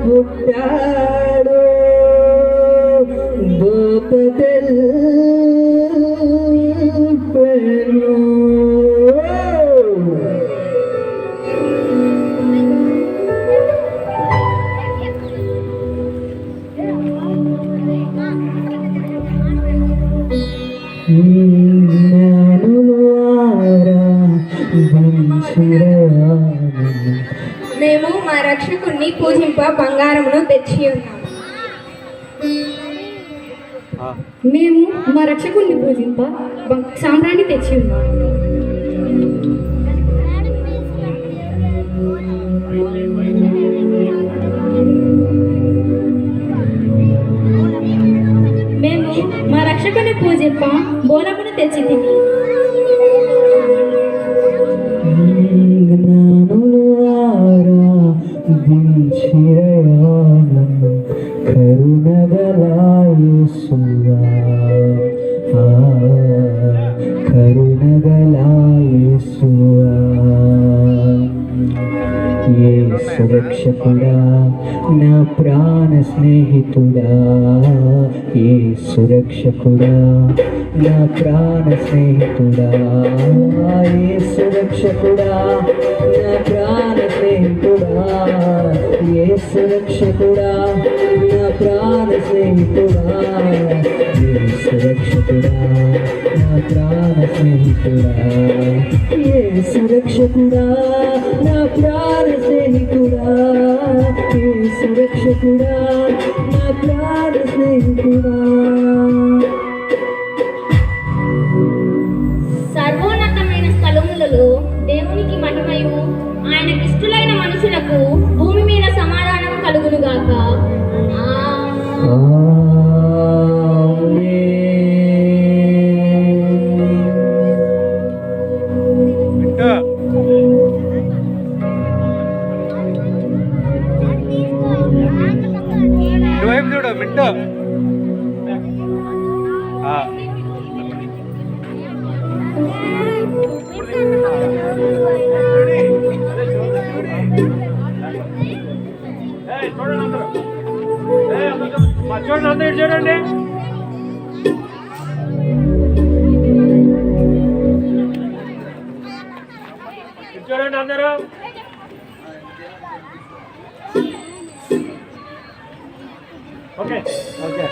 పుట్టాడు దూత తెల్పెను. మేము మా రక్షకుణ్ణి పూజింప బంగారమును తెచ్చి ఉన్నాము. మేము మా రక్షకుణ్ణి పూజింప సామ్రాణి తెచ్చి ఉన్నాము. మేము మా రక్షకుని పూజింప బోనమును తెచ్చి తిని కరుణగలాయేసువా కరుణగలాయేసువా ఏ సురక్షకుడా నా ప్రాణ స్నేహితుడా ఏ సురక్షకుడా నా ప్రాణ స్నేహితుడా ఏ సురక్షకుడా నా ప్రాణ స్నేహితుడా ఏ సురక్షకుడా నా ప్రాణ స్నేహితుడా ఏ సురక్షకుడా నా ప్రాణ స్నేహితుడా ఏ సురక్షకుడా నా ప్రాణ స్నేహితుడా ఏ సురక్షకుడా నా ప్రాణ స్నేహితుడా. సర్వోన్నతమైన స్థలములలో దేవునికి మహిమయు ఆయనకిష్టులైన మనుషులకు భూమి మీద సమాధానం కలుగునుగాక. చూడు మింటో చూడండి అందరూ చూడండి. చూడండి అందరూ. ఓకే ఓకే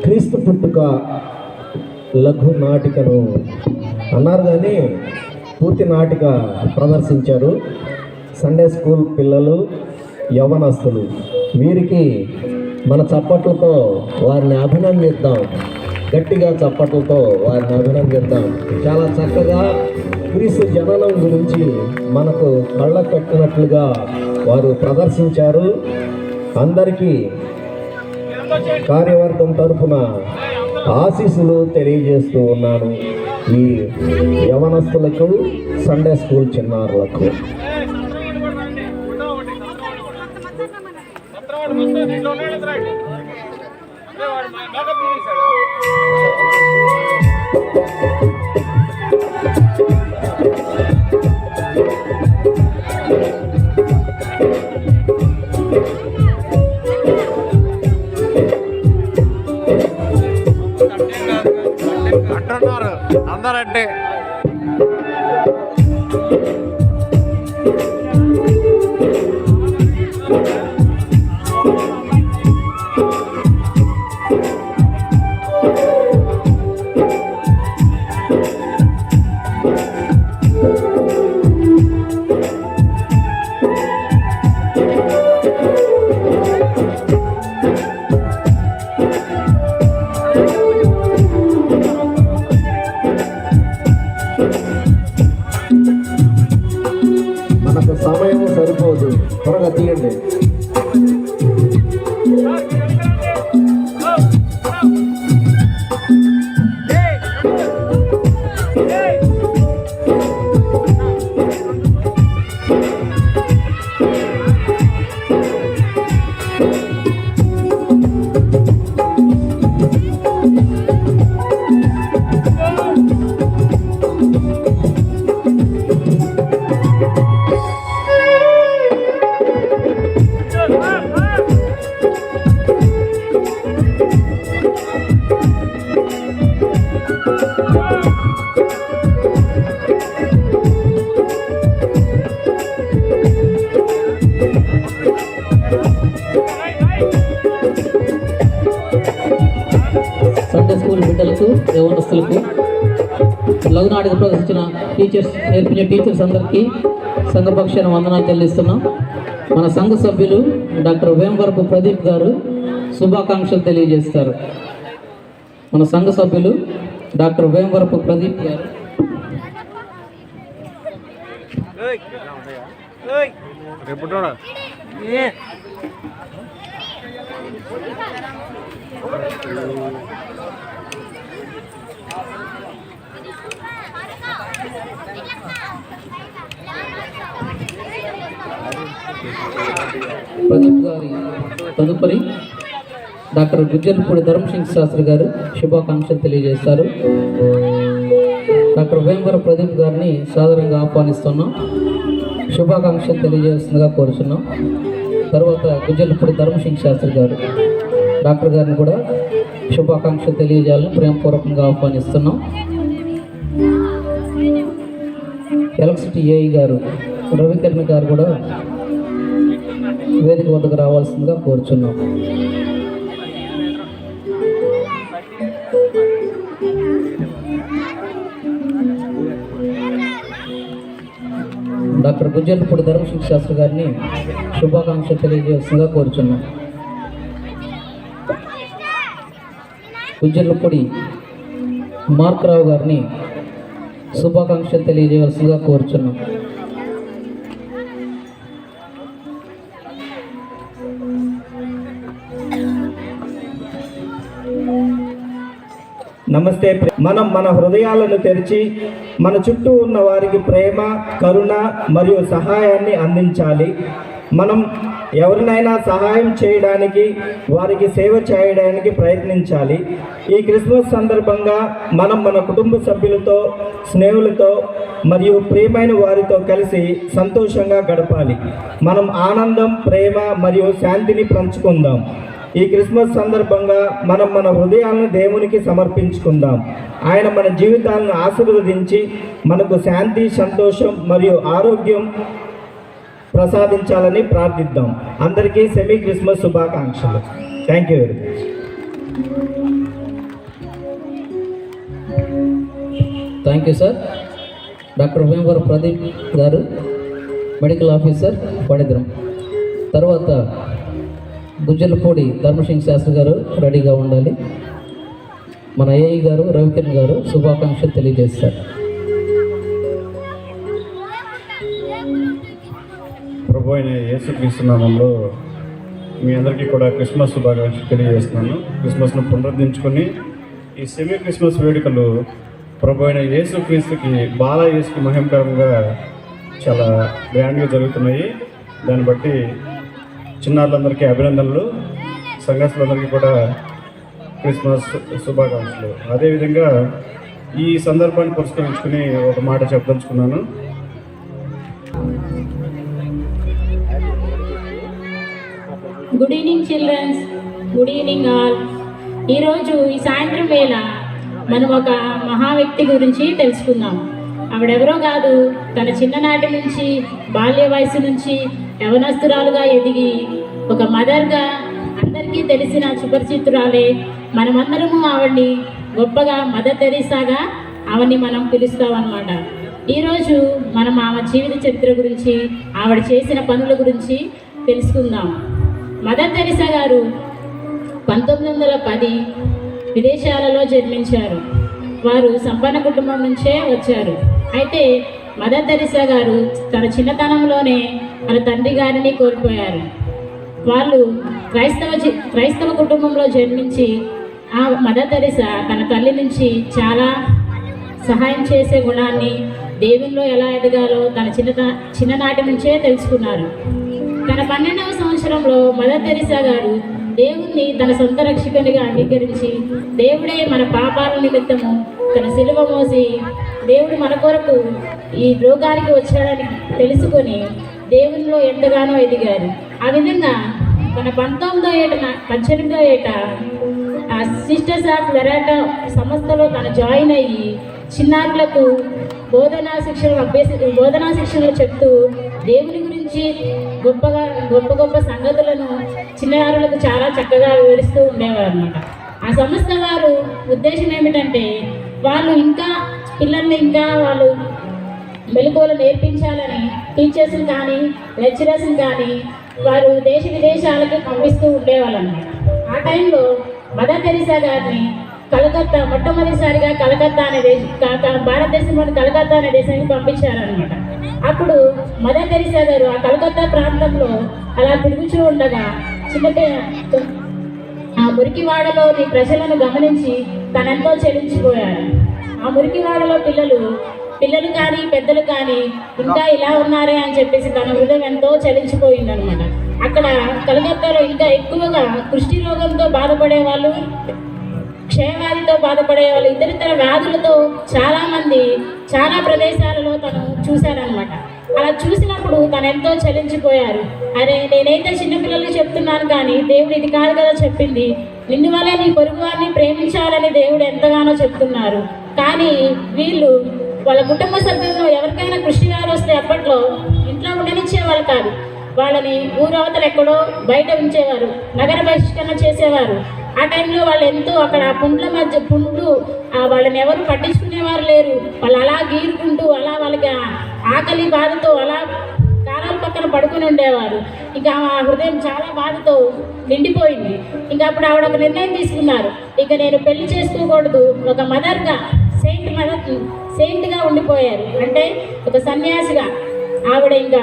క్రీస్తు పుట్టుక లఘు నాటికను అన్నారు కానీ పూర్తి నాటిక ప్రదర్శించారు. సండే స్కూల్ పిల్లలు, యవ్వనస్తులు, వీరికి మన చప్పట్లతో వారిని అభినందిద్దాం. గట్టిగా చప్పట్లతో వారిని అభినందిద్దాం. చాలా చక్కగా క్రీస్తు జననం గురించి మనకు కళ్ళ కట్టినట్లుగా వారు ప్రదర్శించారు. అందరికీ కార్యవర్గం తరఫున ఆశీస్సులు తెలియజేస్తూ ఉన్నాను. ఈ యవనస్తులకు, సండే స్కూల్ చిన్నారులకు. అంటున్నారు అందరంటే సండే స్కూల్ బిడ్డలకు యవనస్తులకు లఘునాటిక ప్రదర్శించిన టీచర్స్ నేర్పించే టీచర్స్ అందరికీ సంఘపక్షాన వందనాలు చెల్లిస్తున్నాం. మన సంఘ సభ్యులు డాక్టర్ వేమవరపు ప్రదీప్ గారు శుభాకాంక్షలు తెలియజేస్తారు. మన సంఘ సభ్యులు డాక్టర్ వేమవరపు ప్రదీప్ గారు. రేపుటోడా ప్రదీప్ గారి తదుపరి డాక్టర్ గుజ్జలపూడి ధర్మసింగ్ శాస్త్రి గారు శుభాకాంక్షలు తెలియజేస్తారు. డాక్టర్ వేమవర ప్రదీప్ గారిని సాదరంగా ఆహ్వానిస్తున్నాం. శుభాకాంక్షలు తెలియజేస్తుందిగా కోరుచున్నాం. తర్వాత గుజ్జలపూడి ధర్మసింగ్ శాస్త్రి గారు డాక్టర్ గారిని కూడా శుభాకాంక్షలు తెలియజేయాలని ప్రేమపూర్వకంగా ఆహ్వానిస్తున్నాం. ఎలక్ట్రిసిటీ ఏఈ గారు రవికిరణ్ గారు కూడా వేదిక వద్దకు రావాల్సిందిగా కోరుచున్నాం. డాక్టర్ గుజ్జలపూడి ధర్మసింగ్ శాస్త్రి గారిని శుభాకాంక్షలు తెలియజేస్తుందిగా కోరుచున్నాం. గుజ్జలపూడి మార్కరావు గారిని శుభాకాంక్షలు తెలియజేయవలసిందిగా కోరుచున్నాం. నమస్తే. మనం మన హృదయాలను తెరిచి మన చుట్టూ ఉన్న వారికి ప్రేమ, కరుణ మరియు సహాయాన్ని అందించాలి. మనం ఎవరినైనా సహాయం చేయడానికి, వారికి సేవ చేయడానికి ప్రయత్నించాలి. ఈ క్రిస్మస్ సందర్భంగా మనం మన కుటుంబ సభ్యులతో, స్నేహితులతో మరియు ప్రియమైన వారితో కలిసి సంతోషంగా గడపాలి. మనం ఆనందం, ప్రేమ మరియు శాంతిని పంచుకుందాం. ఈ క్రిస్మస్ సందర్భంగా మనం మన హృదయాలను దేవునికి సమర్పించుకుందాం. ఆయన మన జీవితాలను ఆశీర్వదించి మనకు శాంతి, సంతోషం మరియు ఆరోగ్యం ప్రసాదించాలని ప్రార్థిద్దాం. అందరికీ సెమీ క్రిస్మస్ శుభాకాంక్షలు. Thank you very much. Thank you sir. Doctor Vemavara Pradeep గారు మెడికల్ ఆఫీసర్ పడిద్రం. తర్వాత గుజ్జలపూడి ధర్మసింగ్ శాస్త్రి గారు రెడీగా ఉండాలి. మన ఏఈ గారు రవికిరణ్ గారు శుభాకాంక్షలు తెలియజేస్తారు. ప్రభు అయిన యేసుక్రీస్తు నామంలో మీ అందరికీ కూడా క్రిస్మస్ శుభాకాంక్షలు తెలియజేస్తున్నాను. క్రిస్మస్ను పునరుద్ధరించుకొని ఈ సెమీ క్రిస్మస్ వేడుకలు ప్రభు అయిన యేసుక్రీస్తుకి, బాల యేసుకి మహిమకరంగా చాలా గ్రాండ్గా జరుగుతున్నాయి. దాన్ని బట్టి చిన్నారులందరికీ అభినందనలు, సంఘస్థులందరికీ కూడా క్రిస్మస్ శుభాకాంక్షలు. అదేవిధంగా ఈ సందర్భాన్ని పురస్కరించుకుని ఒక మాట చెప్పదలుచుకున్నాను. Good evening childrens, good evening all. ఈరోజు ఈ సాయంత్రం వేళ మనం ఒక మహా వ్యక్తి గురించి తెలుసుకుందాం. ఆవిడెవరో కాదు, తన చిన్ననాటి నుంచి, బాల్య వయసు నుంచి యవనస్తురాలుగా ఎదిగి ఒక మదర్గా అందరికీ తెలిసిన సుపరిచితురాలే. మనమందరము ఆవిడ్ని గొప్పగా మదర్ తెరీసాగా ఆవిడ్ని మనం పిలుస్తామన్నమాట. ఈరోజు మనం ఆమె జీవిత చరిత్ర గురించి, ఆవిడ చేసిన పనుల గురించి తెలుసుకుందాం. మదర్ తెరీసా గారు 1910 విదేశాలలో జన్మించారు. వారు సంపన్న కుటుంబం నుంచే వచ్చారు. అయితే మదర్ తెరీసా గారు తన చిన్నతనంలోనే తన తండ్రి గారిని కోల్పోయారు. వాళ్ళు క్రైస్తవ కుటుంబంలో జన్మించి ఆ మదర్ తెరీసా తన తల్లి నుంచి చాలా సహాయం చేసే గుణాన్ని, దేవునిలో ఎలా ఎదగాలో తన చిన్ననాటి నుంచే తెలుసుకున్నారు. తన 12వ సంవత్సరంలో మదర్ తెరీసా గారు దేవుణ్ణి తన సొంత రక్షకునిగా అంగీకరించి, దేవుడే మన పాపాల నిమిత్తము తన శిలువ మోసి దేవుడు మన కొరకు ఈ లోకానికి వచ్చాడని తెలుసుకొని దేవునిలో ఎంతగానో ఎదిగారు. ఆ విధంగా తన 18వ ఏట సిస్టర్స్ ఆఫ్ వెరాటా సంస్థలో తను జాయిన్ అయ్యి చిన్నారులకు బోధనా శిక్షణలు చెప్తూ దేవుని గురించి గొప్ప సంగతులను చిన్నారులకు చాలా చక్కగా వివరిస్తూ ఉండేవారు అనమాట. ఆ సంస్థ వారు ఉద్దేశం ఏమిటంటే వాళ్ళు ఇంకా పిల్లల్ని ఇంకా వాళ్ళు మెలకువలు నేర్పించాలని టీచర్స్ని కానీ లెక్చరర్స్ని కానీ వారు దేశ విదేశాలకి పంపిస్తూ ఉండేవాళ్ళు అన్నమాట. ఆ టైంలో మదర్ తెరీసా గారిని కలకత్తా మొట్టమొదటిసారిగా కలకత్తా అనే భారతదేశంలోని కలకత్తా అనే దేశానికి పంపించారనమాట. అప్పుడు మదర్ తెరీసా గారు ఆ కలకత్తా ప్రాంతంలో అలా తిరుగుతూ ఉండగా ఆ మురికివాడలోని ప్రజలను గమనించి తనెంతో చెలించిపోయారు. ఆ మురికివాడలో పిల్లలు కానీ పెద్దలు కానీ ఇంకా ఇలా ఉన్నారే అని చెప్పేసి తన హృదయం ఎంతో చలించిపోయిందనమాట. అక్కడ కలకత్తాలో ఇంకా ఎక్కువగా కుష్టి రోగంతో బాధపడే వాళ్ళు, క్షయవ్యాధితో బాధపడే వాళ్ళు, ఇతరితర వ్యాధులతో చాలామంది చాలా ప్రదేశాలలో తను చూశారనమాట. అలా చూసినప్పుడు తను ఎంతో చలించిపోయారు. అరే, నేనైతే చిన్నపిల్లలకి చెప్తున్నాను కానీ దేవుడు ఇది కాదు కదా చెప్పింది, నిన్ను వల్లే నీ పొరుగు వారిని ప్రేమించాలని దేవుడు ఎంతగానో చెప్తున్నారు. కానీ వీళ్ళు వాళ్ళ కుటుంబ సభ్యుల్లో ఎవరికైనా కృషి గారు వస్తే అప్పట్లో ఇంట్లో ఉండనిచ్చేవాళ్ళు కాదు. వాళ్ళని ఊరవతలు ఎక్కడో బయట ఉంచేవారు, నగర బహిష్కరణ చేసేవారు. ఆ టైంలో వాళ్ళు ఎంతో అక్కడ పుండ్ల మధ్య వాళ్ళని ఎవరు పట్టించుకునేవారు లేరు. వాళ్ళు అలా గీరుకుంటూ అలా వాళ్ళకి ఆకలి బాధతో అలా కాలాల పక్కన పడుకుని ఉండేవారు. ఇంకా ఆ హృదయం చాలా బాధతో నిండిపోయింది. ఇంకా అప్పుడు ఆవిడ ఒక నిర్ణయం తీసుకున్నారు, ఇక నేను పెళ్లి చేసుకోకూడదు, ఒక మదర్గా సెయింట్గా ఉండిపోయారు. అంటే ఒక సన్యాసిగా ఆవిడ ఇంకా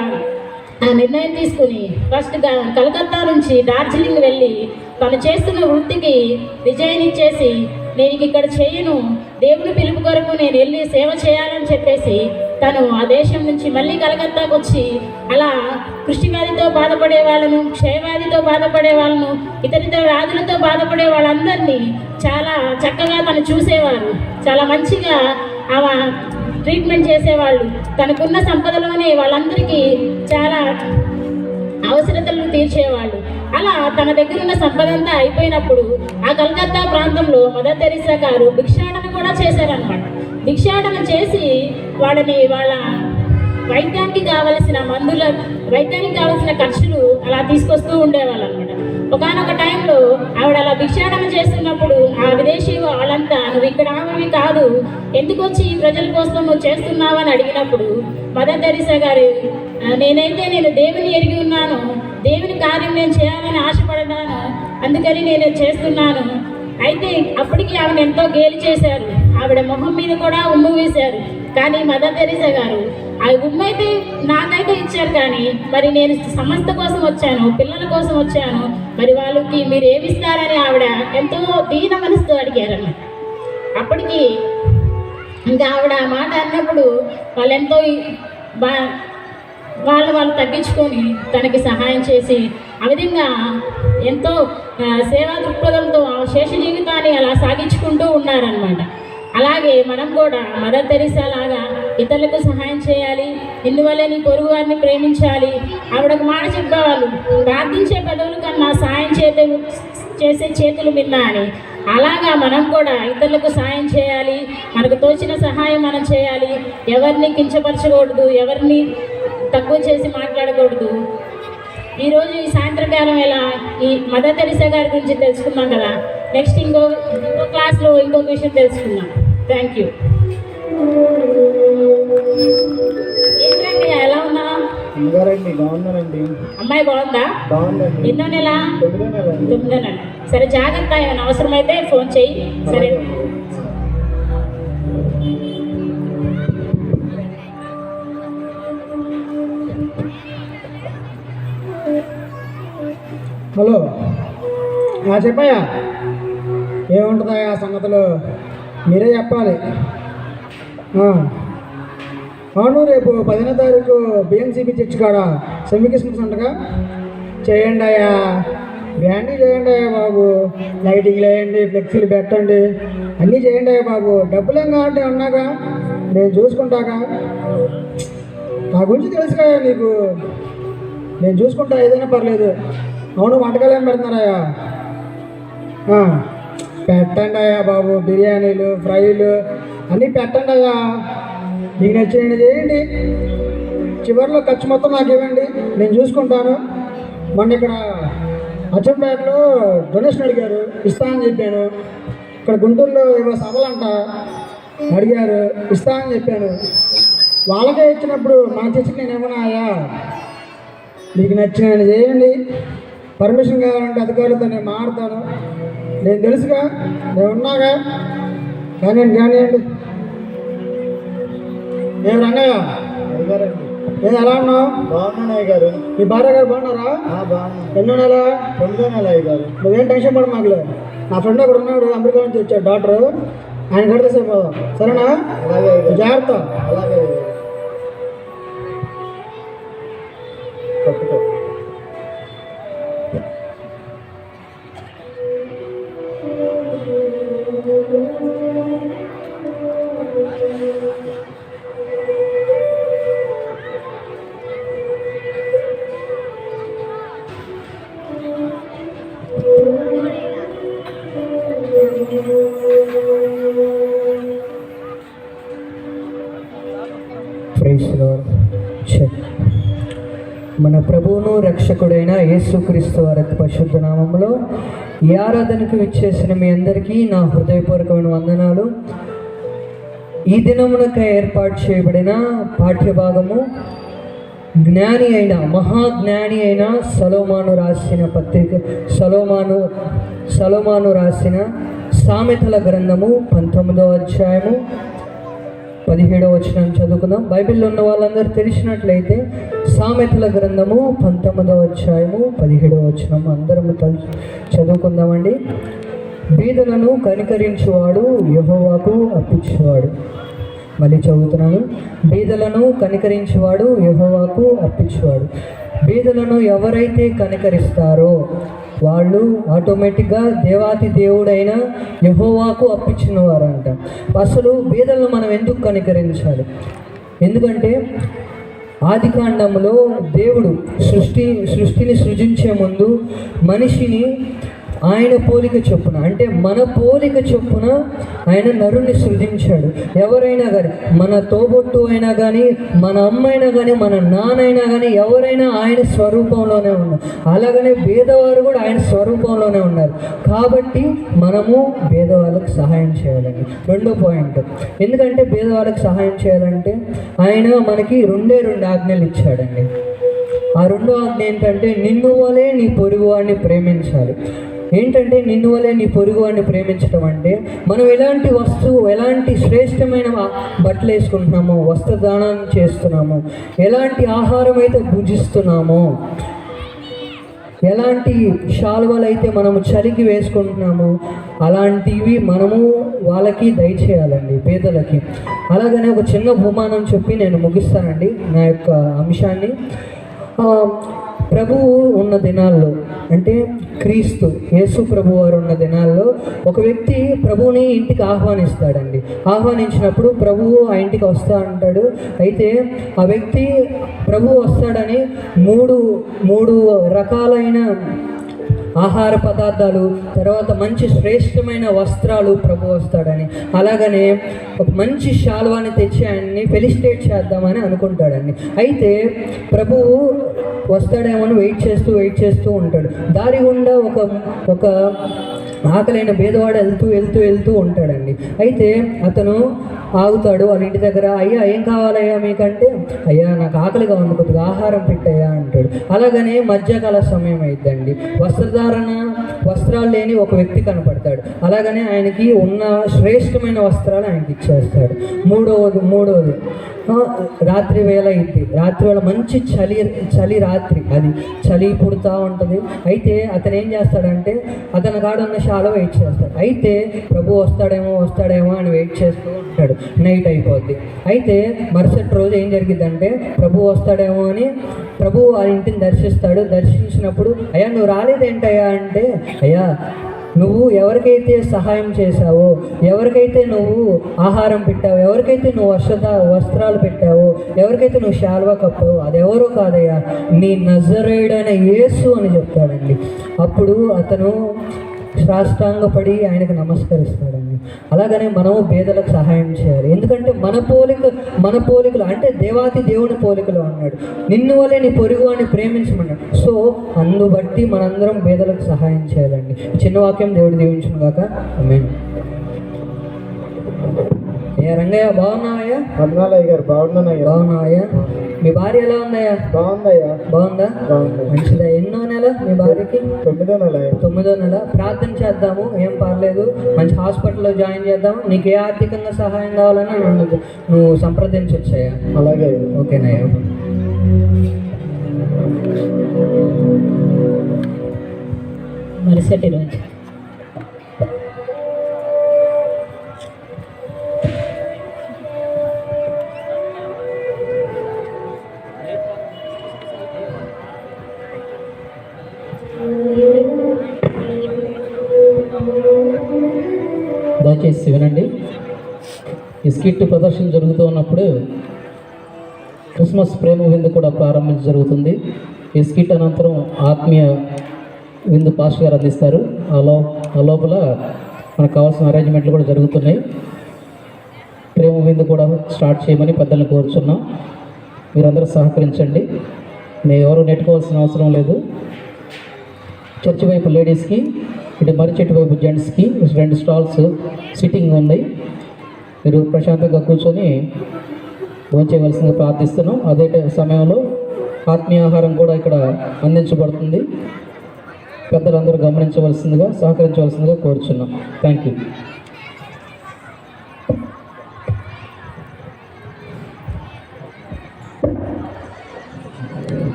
ఆ నిర్ణయం తీసుకుని ఫస్ట్గా కలకత్తా నుంచి డార్జిలింగ్ వెళ్ళి తను చేస్తున్న వృత్తికి రిజైన్ ఇచ్చేసి నేను ఇక్కడ చేయను, దేవుని పిలుపు కొరకు నేను వెళ్ళి సేవ చేయాలని చెప్పేసి తను ఆ దేశం నుంచి మళ్ళీ కలకత్తాకు వచ్చి అలా కృష్ణవ్యాధితో బాధపడే వాళ్ళను, క్షయవ్యాధితో బాధపడే వాళ్ళను, ఇతరితర వ్యాధులతో బాధపడే వాళ్ళందరినీ చాలా చక్కగా తను చూసేవారు. చాలా మంచిగా ఆమె ట్రీట్మెంట్ చేసేవాళ్ళు. తనకున్న సంపదలోనే వాళ్ళందరికీ చాలా అవసరతలను తీర్చేవాళ్ళు. అలా తన దగ్గర ఉన్న సంపద అంతా అయిపోయినప్పుడు ఆ కలకత్తా ప్రాంతంలో మదర్ తెరీసా గారు భిక్షాటన కూడా చేశారనమాట. భిక్షాటన చేసి వాళ్ళ వైద్యానికి కావలసిన వైద్యానికి కావలసిన ఖర్చులు అలా తీసుకొస్తూ ఉండేవాళ్ళు అనమాట. ఒకనొక టైంలో ఆవిడ అలా భిక్షాటన చేస్తున్నప్పుడు ఆ విదేశీ వాళ్ళంతా నువ్వు ఇక్కడ ఆమెవి కాదు, ఎందుకు వచ్చి ఈ ప్రజల కోసం నువ్వు చేస్తున్నావు అని అడిగినప్పుడు మదర్ తెరీసా గారు నేను దేవుని ఎరిగి ఉన్నాను, దేవుని కార్యం నేను చేయాలని ఆశపడ్డాను, అందుకని నేను చేస్తున్నాను. అయితే అప్పటికి ఆవిడ ఎంతో గేలి చేశారు, ఆవిడ మొహం మీద కూడా ఉమ్ము వేశారు. కానీ మదర్ తెరీసా గారు ఆ ఉమ్ము అయితే నాకైతే ఇచ్చారు, కానీ మరి నేను సంస్థ కోసం వచ్చాను, పిల్లల కోసం వచ్చాను, మరి వాళ్ళకి మీరు ఏమిస్తారని ఆవిడ ఎంతో దీన మనసుతో అడిగారన్నమాట. అప్పటికి ఇంకా ఆవిడ ఆ మాట అన్నప్పుడు వాళ్ళు ఎంతో వాళ్ళు తగ్గించుకొని తనకి సహాయం చేసి ఆ విధంగా ఎంతో సేవా దృక్పథంతో ఆ శేష జీవితాన్ని అలా సాగించుకుంటూ ఉన్నారనమాట. అలాగే మనం కూడా మదర్ తెరీసా లాగా ఇతరులకు సహాయం చేయాలి, ఇందువల్లే నీ పొరుగు వారిని ప్రేమించాలి. ఆవిడకు మాట చెప్పేవాళ్ళు, ప్రార్థించే పెదవులు కన్నా సాయం చేసే చేతులు మిన్నా అని. అలాగా మనం కూడా ఇతరులకు సాయం చేయాలి, మనకు తోచిన సహాయం మనం చేయాలి, ఎవరిని కించపరచకూడదు, ఎవరిని తక్కువ చేసి మాట్లాడకూడదు. ఈరోజు ఈ సాయంత్రకాలం ఎలా ఈ మదర్ తెరీసా గారి గురించి తెలుసుకున్నాం కదా, నెక్స్ట్ ఇంకో క్లాస్లో ఇంకొక విషయం తెలుసుకుందాం. Thank you. ఏంటండి ఎలా ఉన్నా? బాగున్నారండి. అమ్మాయి బాగుందా? బాగుందండి. ఎన్నో నెల? 9వ నెల. సరే, జాగ్రత్త, ఏమైనా అవసరమైతే ఫోన్ చెయ్యి. సరే. హలో, చెప్పయ్యా, ఏముంటుందా ఆ సంగతులు మీరే చెప్పాలి. అవును, రేపు 10వ తారీఖు బిఎన్సిబి చర్చ్ కాడ సెమీ క్రిస్మస్ అంటగా చేయండి అయ్యా, గ్రాండ్ చేయండి అయ్యా బాబు, లైటింగ్లు వేయండి, ఫ్లెక్సీలు పెట్టండి, అన్నీ చేయండి అయ్యా బాబు. డబ్బులేం కావాలంటే ఉన్నాగా, నేను చూసుకుంటాగా, నా గురించి తెలుసు కదా నీకు, నేను చూసుకుంటా, ఏదైనా పర్లేదు. అవును, వంటకాలు ఏం పెడుతున్నారయ్యా? పెట్టండి అయ్యా బాబు, బిర్యానీలు, ఫ్రైలు అన్నీ పెట్టండి అయ్యా, మీకు నచ్చినవి చేయండి, చివరిలో ఖర్చు మొత్తం నాకు ఇవ్వండి, నేను చూసుకుంటాను. మొన్న ఇక్కడ అచ్చంపేటలో డొనేషన్ అడిగారు, ఇస్తా అని చెప్పాను. ఇక్కడ గుంటూరులో ఏవో సభలంట అడిగారు, ఇస్తా అని చెప్పాను. వాళ్ళకే ఇచ్చినప్పుడు మన చర్చికి నేను ఏమన్నా అయ్యా మీకు నచ్చినది చేయండి, పర్మిషన్ కావాలంటే అధికారులతో నేను మాట్లాడతాను, నేను తెలుసుగా, నేను ఉన్నాగా, కానివ్వండి. ఏం రంగయ్య ఏం ఎలా ఉన్నావు? బాగున్నాను అయ్య గారు. మీ భార్య గారు బాగున్నారా? బాగున్నాను. ఎన్నో నెల? 9వ నెల అయ్య గారు. నువ్వేం టెన్షన్ పడ మాకులే. నా ఫ్రెండ్ ఒకడు ఉన్నాడు, అమెరికా నుంచి వచ్చాడు డాక్టర్, ఆయన కడితే సరిపోదాం, సరేనా? అలాగే అయ్య గారు. జాగ్రత్త. అలాగే అయ్య గారు. కట్టుకో. Praise Lord. మన ప్రభువును రక్షకుడైన యేసుక్రీస్తు వారి పరిశుద్ధ నామములో ఈ ఆరాధనకు విచ్చేసిన మీ అందరికీ నా హృదయపూర్వకమైన వందనాలు. ఈ దినమునకై ఏర్పాటు చేయబడిన పాఠ్యభాగము జ్ఞాని అయిన మహాజ్ఞాని అయిన సలోమాను రాసిన పత్రిక సలోమాను రాసిన సామెతల గ్రంథము 19వ అధ్యాయము 17వ వచనం చదువుకుందాం. బైబిల్లో ఉన్న వాళ్ళందరూ తెలిసినట్లయితే సామెతల గ్రంథము 19వ అధ్యాయము 17వ వచనం అందరము చదువుకుందామండి. బీదలను కనికరించువాడు యెహోవాకు అర్పించువాడు. మళ్ళీ చదువుతున్నాను. బీదలను కనికరించువాడు యెహోవాకు అర్పించువాడు. బీదలను ఎవరైతే కనికరిస్తారో వాళ్ళు ఆటోమేటిక్గా దేవాతి దేవుడైన యెహోవాకు అర్పించిన వారంట. అసలు బీదలను మనం ఎందుకు కనికరించాలి? ఎందుకంటే ఆదికాండంలో దేవుడు సృష్టిని సృజించే ముందు మనిషిని ఆయన పోలిక చొప్పున, అంటే మన పోలిక చొప్పున ఆయన నరుని సృజించాడు. ఎవరైనా కానీ, మన తోబొట్టు అయినా కానీ, మన అమ్మ అయినా కానీ, మన నాన్నైనా కానీ, ఎవరైనా ఆయన స్వరూపంలోనే ఉన్నారు. అలాగనే భేదవారు కూడా ఆయన స్వరూపంలోనే ఉన్నారు. కాబట్టి మనము భేదవాళ్ళకు సహాయం చేయాలండి. రెండో పాయింట్, ఎందుకంటే భేదవాళ్ళకు సహాయం చేయాలంటే ఆయన మనకి రెండే ఆజ్ఞలు ఇచ్చాడండి. ఆ రెండో ఆజ్ఞ ఏంటంటే నిన్ను వలే నీ పొరుగు వాడిని ప్రేమించాలి. ఏంటంటే నిన్ను వలే నీ పొరుగు వాడిని ప్రేమించడం అంటే మనం ఎలాంటి శ్రేష్టమైన బట్టలు వేసుకుంటున్నామో, వస్త్రదానం చేస్తున్నామో, ఎలాంటి ఆహారం అయితే భుజిస్తున్నామో, ఎలాంటి శాలువలు అయితే మనము చలికి వేసుకుంటున్నామో అలాంటివి మనము వాళ్ళకి దయచేయాలండి, పేదలకి. అలాగనే ఒక చిన్న బహుమానం చెప్పి నేను ముగిస్తానండి నా యొక్క అంశాన్ని. ప్రభువు ఉన్న దినాల్లో, అంటే క్రీస్తు యేసు ప్రభు వారు ఉన్న దినాల్లో ఒక వ్యక్తి ప్రభువుని ఇంటికి ఆహ్వానిస్తాడండి. ఆహ్వానించినప్పుడు ప్రభువు ఆ ఇంటికి వస్తా అంటాడు. అయితే ఆ వ్యక్తి ప్రభువు వస్తాడని మూడు రకాలైన ఆహార పదార్థాలు, తర్వాత మంచి శ్రేష్టమైన వస్త్రాలు ప్రభు వస్తాడని, అలాగనే ఒక మంచి శాల్వాని తెచ్చి ఆయన్ని ఫెలిసిటేట్ చేద్దామని అనుకుంటాడండి. అయితే ప్రభువు వస్తాడేమో వెయిట్ చేస్తూ ఉంటాడు. దారి గుండా ఒక ఆకలైన భేదవాడు వెళ్తూ ఉంటాడండి. అయితే అతను ఆగుతాడు వాళ్ళ ఇంటి దగ్గర. అయ్యా ఏం కావాలయ్యా మీకంటే, అయ్యా నాకు ఆకలిగా ఉంది, కొద్దిగా ఆహారం పెట్టయ్యా అంటాడు. అలాగనే మధ్యకాల సమయం అయిద్దండి. వస్త్రాలు లేని ఒక వ్యక్తి కనపడతాడు. అలాగనే ఆయనకి ఉన్న శ్రేష్టమైన వస్త్రాలు ఆయనకి ఇచ్చేస్తాడు. మూడవది రాత్రి వేళ అయింది. రాత్రి వేళ మంచి చలి రాత్రి, అది చలి పుడుతూ ఉంటుంది. అయితే అతను ఏం చేస్తాడంటే అతని కాడున్న శాల వెయిట్ చేస్తాడు. అయితే ప్రభు వస్తాడేమో అని వెయిట్ చేస్తూ ఉంటాడు. నైట్ అయిపోద్ది. అయితే మరుసటి రోజు ఏం జరిగిద్దంటే ప్రభు వస్తాడేమో అని ప్రభు ఆ ఇంటిని దర్శిస్తాడు. దర్శించినప్పుడు అయ్యా నువ్వు రాలేదేంటయ్యా అంటే, అయ్యా నువ్వు ఎవరికైతే సహాయం చేశావో, ఎవరికైతే నువ్వు ఆహారం పెట్టావో, ఎవరికైతే నువ్వు వస్త్రాలు పెట్టావో, ఎవరికైతే నువ్వు శాల్వా కప్పావో అదెవరో కాదయ్యా, నీ నజరేయుడైన యేసు అని చెప్తాడండి. అప్పుడు అతను సాష్టాంగపడి ఆయనకు నమస్కరిస్తాడండి. అలాగనే మనము పేదలకు సహాయం చేయాలి. ఎందుకంటే మన పోలికలు అంటే దేవాతి దేవుని పోలికలు అన్నాడు. నిన్ను వలె నీ పొరుగు అని ప్రేమించమన్నాడు. సో అందుబట్టి మనందరం పేదలకు సహాయం చేయాలండి. చిన్న వాక్యం దేవుడు దీవించును గాక. ఆమేన్. ఏ రంగయ్య బాగున్నావయ్యా? వందనాలయ్య గారు. బాగున్నావయ్యా? మీ భార్య ఎలా ఉందయ్యా? బాగుందయ్యా. బాగుందా? మంచిదా. ఎన్నో నెల మీ భార్యకి? 9వ నెల. 9వ నెల. ప్రార్థన చేద్దాము, ఏం పర్లేదు. మంచి హాస్పిటల్లో జాయిన్ చేద్దాము. నీకు ఏ ఆర్థికంగా సహాయం కావాలన్నా నువ్వు సంప్రదించొచ్చాయా? అలాగే. ఓకేనయ్యా. మరుసటి రోజు దయచేసి వినండి. ఈ స్కిట్ ప్రదర్శన జరుగుతూ ఉన్నప్పుడు క్రిస్మస్ ప్రేమ విందు కూడా ప్రారంభించ జరుగుతుంది. ఈ స్కిట్ అనంతరం ఆత్మీయ విందు పాస్టర్ గారు అందిస్తారు. ఆ లోపల మనకు కావాల్సిన అరేంజ్మెంట్లు కూడా జరుగుతున్నాయి. ప్రేమ విందు కూడా స్టార్ట్ చేయమని పెద్దలను కోరుచున్నాం. మీరందరూ సహకరించండి. మేము ఎవరు నెట్టుకోవాల్సిన అవసరం లేదు. చర్చి వైపు లేడీస్కి, ఇటు మర్రి చెట్టు వైపు జెంట్స్కి 2 స్టాల్స్ సిట్టింగ్ ఉన్నాయి. మీరు ప్రశాంతంగా కూర్చొని భోంచేయవలసిందిగా ప్రార్థిస్తున్నాం. అదే సమయంలో ఆత్మీయ ఆహారం కూడా ఇక్కడ అందించబడుతుంది. పెద్దలందరూ గమనించవలసిందిగా, సహకరించవలసిందిగా కోరుచున్నాం. Thank you.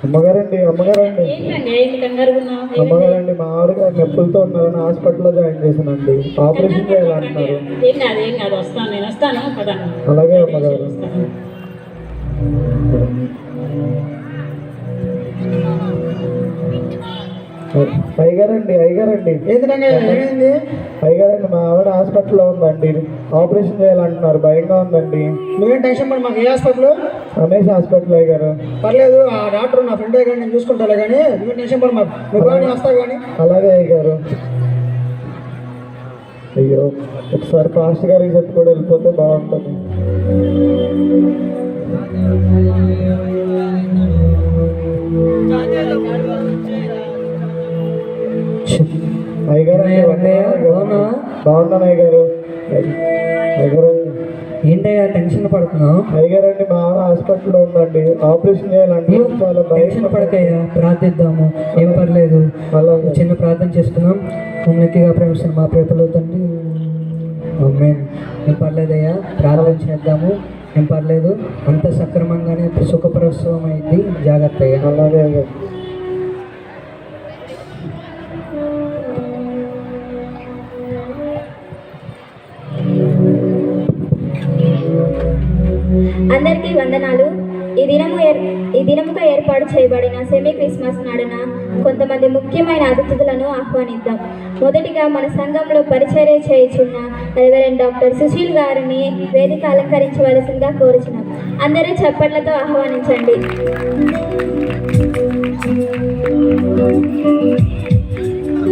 అమ్మగారండి. అమ్మగారండి, మా ఆవిడ గారు నొప్పులతో ఉన్నారని హాస్పిటల్లో జాయిన్ చేశానండి. ఆపరేషన్ చేయాలంటున్నారు. ఏం కాదు, వస్తాను పదాను. అలాగే అమ్మగారు. అయ్యగారండి. ఏమైంది? అయ్యగారండి, మా ఆవిడ హాస్పిటల్లో ఉందండి. ఆపరేషన్ చేయాలంటున్నారు. భయంగా ఉందండి. నువ్వేం టెన్షన్ పడి. మాకు ఏ హాస్పిటల్? రమేష్ హాస్పిటల్ అయ్యగారు. పర్లేదు, ఆ డాక్టర్ నా ఫ్రెండే కానీ నేను చూసుకుంటాలే కానీ నువ్వేం టెన్షన్ పడి. మాకు నువ్వు కానీ వస్తావు కానీ. అలాగే అయ్యగారు. అయ్యో, ఒకసారి పాస్టర్ గారికి చెప్పి కూడా వెళ్ళిపోతే బాగుంటుంది. అయ్యగారు. బాగున్నాను అయ్యగారు. అయ్యగారు, ఏంటయ్యా టెన్షన్ పడుతున్నావు? అయ్యగారండి, మా ఆవిడ హాస్పిటల్లో ఉందండి. ఆపరేషన్ చేయాలంటే చాలా టెన్షన్ పడకయ్యా, ప్రార్థిద్దాము. ఏం పర్లేదు. చిన్న ప్రార్థన చేస్తున్నాం. మమ్మల్నిగా ప్రేమిస్తున్న మా ప్రేమలో తండ్రి. ఆమేన్. ఏం పర్లేదయ్యా, ప్రార్థన చేద్దాము. ఏం పర్లేదు, అంత సక్రమంగానే సుఖప్రసవం అయింది. జాగ్రత్త అయ్యా. అలాగే. అందరికీ వందనాలు. ఈ దినముగా ఏర్పాటు చేయబడిన సెమీ క్రిస్మస్ నాడున కొంతమంది ముఖ్యమైన అతిథులను ఆహ్వానిద్దాం. మొదటిగా మన సంఘంలో పరిచర్య చేయుచున్న రెవరెండ్ డాక్టర్ సుశీల్ గారిని వేదిక అలంకరించవలసిందిగా కోరుచున్నాం. అందరూ చప్పట్లతో ఆహ్వానించండి.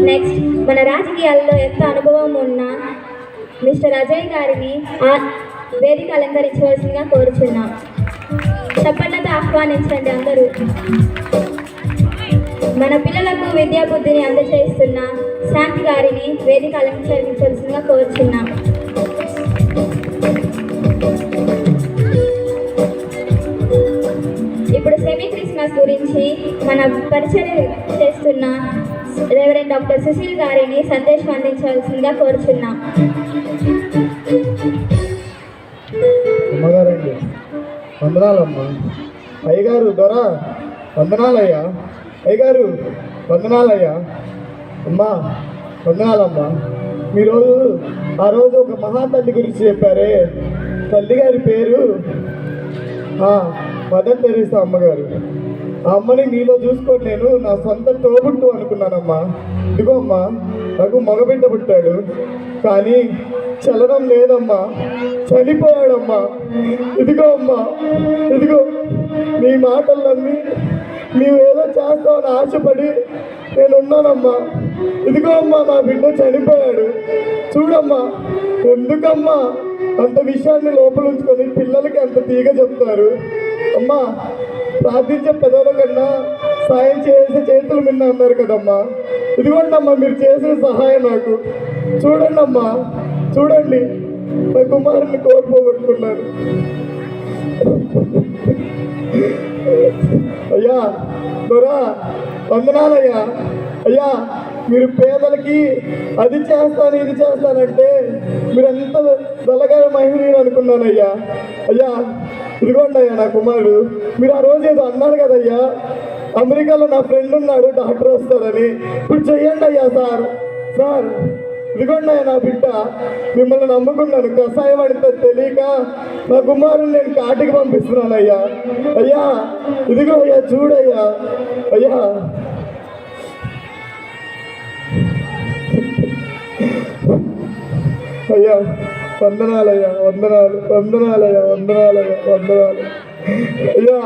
నెక్స్ట్, మన రాజకీయాల్లో ఎంత అనుభవం ఉన్న మిస్టర్ అజయ్ గారిని వేదిక అలంకరించవలసిందిగా కోరుచున్నాం. చప్పట్లతో ఆహ్వానించండి అందరూ. మన పిల్లలకు విద్యా బుద్ధిని అందజేస్తున్న శాంతి గారిని వేదిక అలంకరించవలసిందిగా కోరుచున్నాం. ఇప్పుడు సెమీ క్రిస్మస్ గురించి మన పరిచయం చేస్తున్న రెవరెండ్ డాక్టర్ సుశీల్ గారిని సందేశం అందించవలసిందిగా కోరుచున్నాం. అమ్మగారండి, వందనాలమ్మా. అయ్యగారు, దొర వందనాలయ్యా. అయ్యగారు, వందనాలయ్యా. అమ్మా, వందనాలమ్మా. మీరు ఆ రోజు ఒక మహాతల్లి గురించి చెప్పారే, తల్లి గారి పేరు మదర్ తెరీసా అమ్మగారు. ఆ అమ్మని మీలో చూసుకొని నేను నా సొంత తోబుట్టు అనుకున్నానమ్మా. ఇదిగో అమ్మా, నాకు మగబిడ్డ పుట్టాడు, కానీ చలనం లేదమ్మా, చనిపోయాడమ్మా. ఇదిగో అమ్మా, ఇదిగో మీ మాటలు నమ్మి నీవేదో చేస్తావని ఆశపడి నేను ఉన్నానమ్మా. ఇదిగో అమ్మా నా బిడ్డ చనిపోయాడు. చూడమ్మా, ఎందుకమ్మా అంత విషయాన్ని లోపల ఉంచుకొని పిల్లలకి అంత తీగ చెప్తారు? అమ్మా, ప్రార్థించే పెదవుల కన్నా సాయం చేసే చేతులు మిన్న అన్నారు కదమ్మా. ఇదిగోండి అమ్మా మీరు చేసిన సహాయం నాకు. చూడండి అమ్మా, చూడండి, నా కుమారుని కోల్పోగొట్టుకున్నాను. అయ్యా దొరా, వందనాలయ్యా. అయ్యా, మీరు పేదలకి అది చేస్తాను ఇది చేస్తానంటే మీరెంత దళగారి మహిళ అనుకున్నానయ్యా. అయ్యా ఇదిగోండి అయ్యా నా కుమారుడు. మీరు ఆ రోజు ఏదో అన్నారు కదయ్యా, అమెరికాలో నా ఫ్రెండ్ ఉన్నాడు డాక్టర్ వస్తాడని. ఇప్పుడు చెయ్యండి అయ్యా సార్. సార్ ఇదిగోండి అయ్యా నా బిడ్డ, మిమ్మల్ని నమ్ముకున్నాను. కషాయం అంటే తెలియక నా కుమారుని నేను కాటికి పంపిస్తున్నాను అయ్యా. అయ్యా ఇదిగో అయ్యా, చూడయ్యా. అయ్యా అయ్యా వందనాలయ్యా, వందనాలు, వందనాలయ్యా, వందనాలయ్యా, వందనాలు. అయ్యా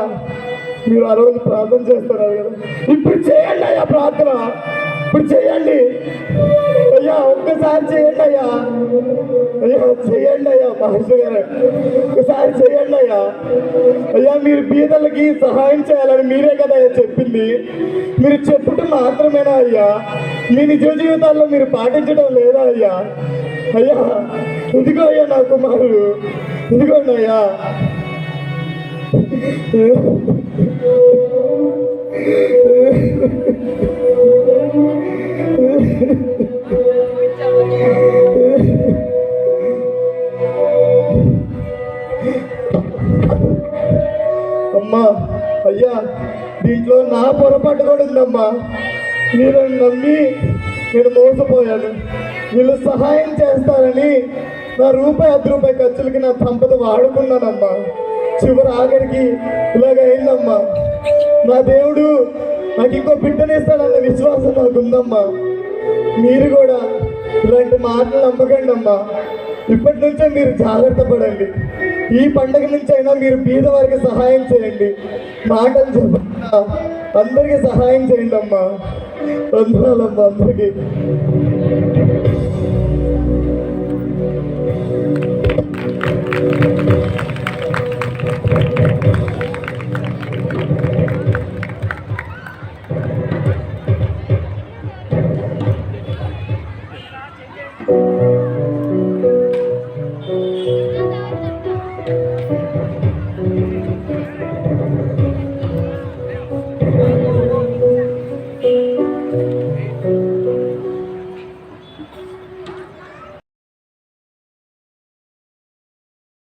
మీరు ఆ రోజు ప్రార్థన చేస్తున్నారు కదా, ఇప్పుడు చేయండి అయ్యా ప్రార్థన. ఇప్పుడు చేయండి అయ్యా, ఒక్కసారి చేయండి అయ్యా. అయ్యా చేయండి అయ్యా మాస్టర్ గారు, ఒకసారి చేయండి అయ్యా. అయ్యా మీరు బీదలకి సహాయం చేయాలని మీరే కదా అయ్యా చెప్పింది. మీరు చెప్పుట మాత్రమేనా అయ్యా? మీ నిజ జీవితాల్లో మీరు పాటించడం లేదా అయ్యా? అయ్యా ఇదిగో అయ్యా నా కుమారుడు, ఇదిగోండి అయ్యా. అమ్మా అయ్యా, దీంట్లో నా పొరపాటు కూడా ఉందమ్మా. మీరు నమ్మి నేను మోసపోయాను. వీళ్ళు సహాయం చేస్తారని నా రూపాయి 10 రూపాయి ఖర్చులకి నా సంపద వాడుకున్నానమ్మా. చివరి ఆఖరికి ఇలాగ అయిందమ్మా. నా దేవుడు నాకు ఇంకో బిడ్డనిస్తాడన్న విశ్వాసం నాకు ఉందమ్మా. మీరు కూడా ఇలాంటి మాటలు నమ్మకండి అమ్మా. ఇప్పటి నుంచే మీరు జాగ్రత్త పడండి. ఈ పండగ నుంచి అయినా మీరు బీద వారికి సహాయం చేయండి. మాటలు చెప్పకుండా అందరికీ సహాయం చేయండి అమ్మా. వందనాలమ్మా అందరికీ.